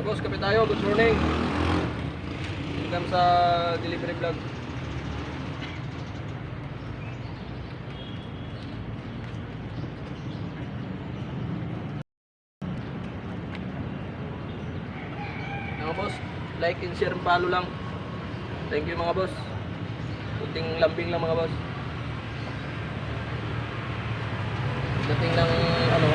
boss, kapit tayo. Good morning. Welcome sa delivery vlog. Mga boss, like and share, follow lang. Thank you mga boss. Kunting lambing lang mga boss. Dating ng ano,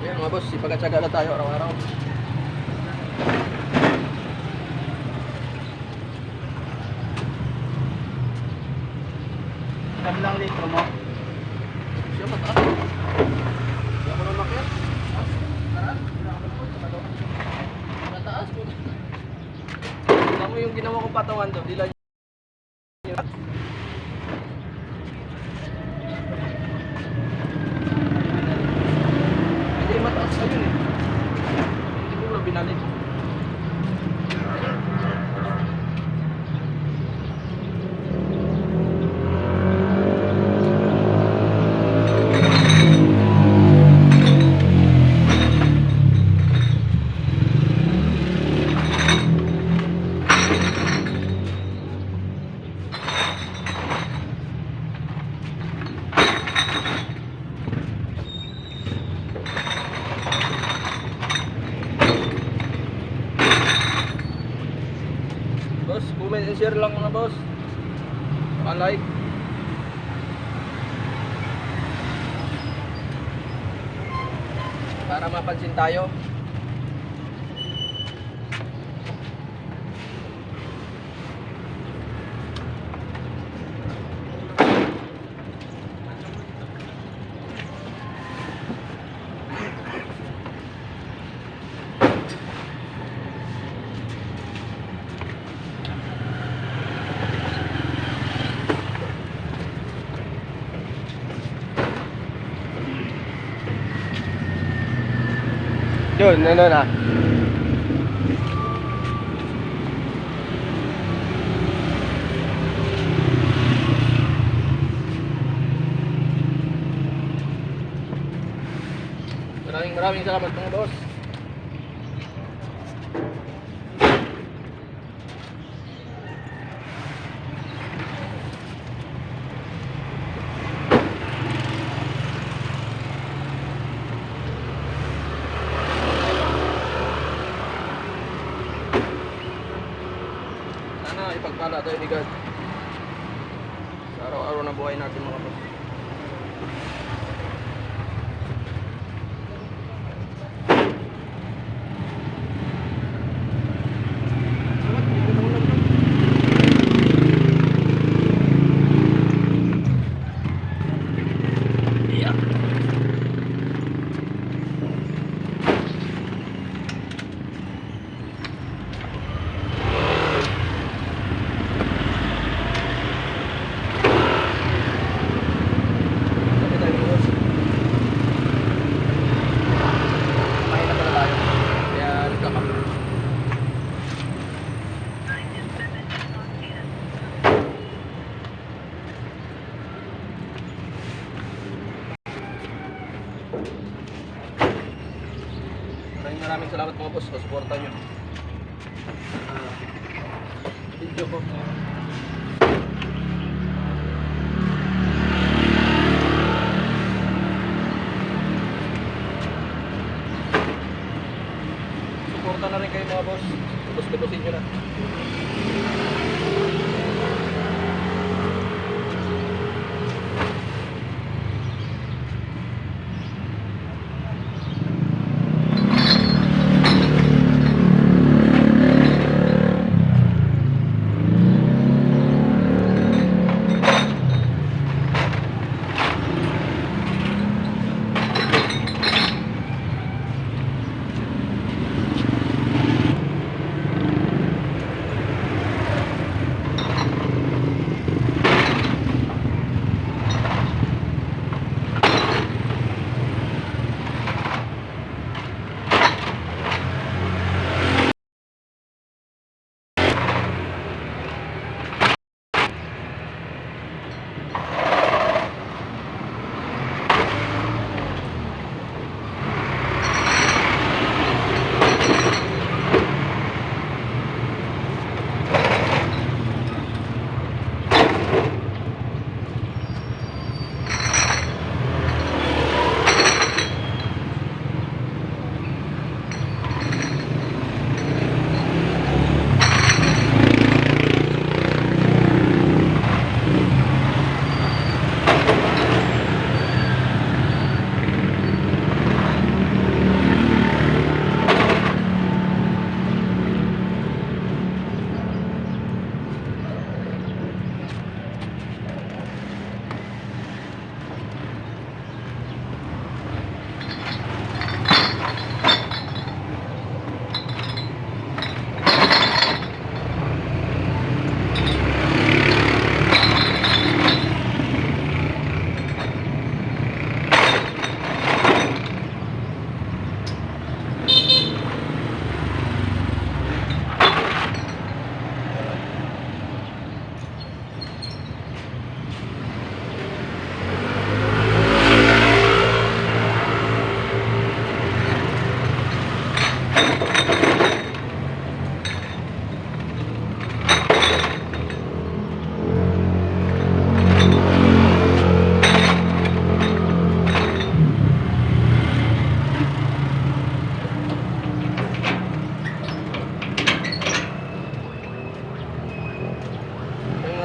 yan mga boss, ipagkatsaga na tayo araw-araw. Saan lang litro mo? Siya mataas. Siya ko nang makiat. Taas. Mataas po. Alam mo yung ginawa kong patawan doon, dila niya. Hindi mataas na yun eh. Hindi ko na binalik. Boss, comment and share lang mga boss. Pa-like. Para mapansin tayo. Yun, ano na. Maraming salamat mga boss. Sana ipagpala tayo ni God sa araw-araw na buhay natin mga boss. maraming salamat mga boss sa suporta nyo. Video ko. Suporta na rin kayo mga boss. Gusto-gustusin nyo na.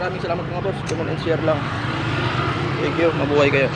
Maraming salamat mga boss. Comment and share lang. Thank you. Mabuhay kayo.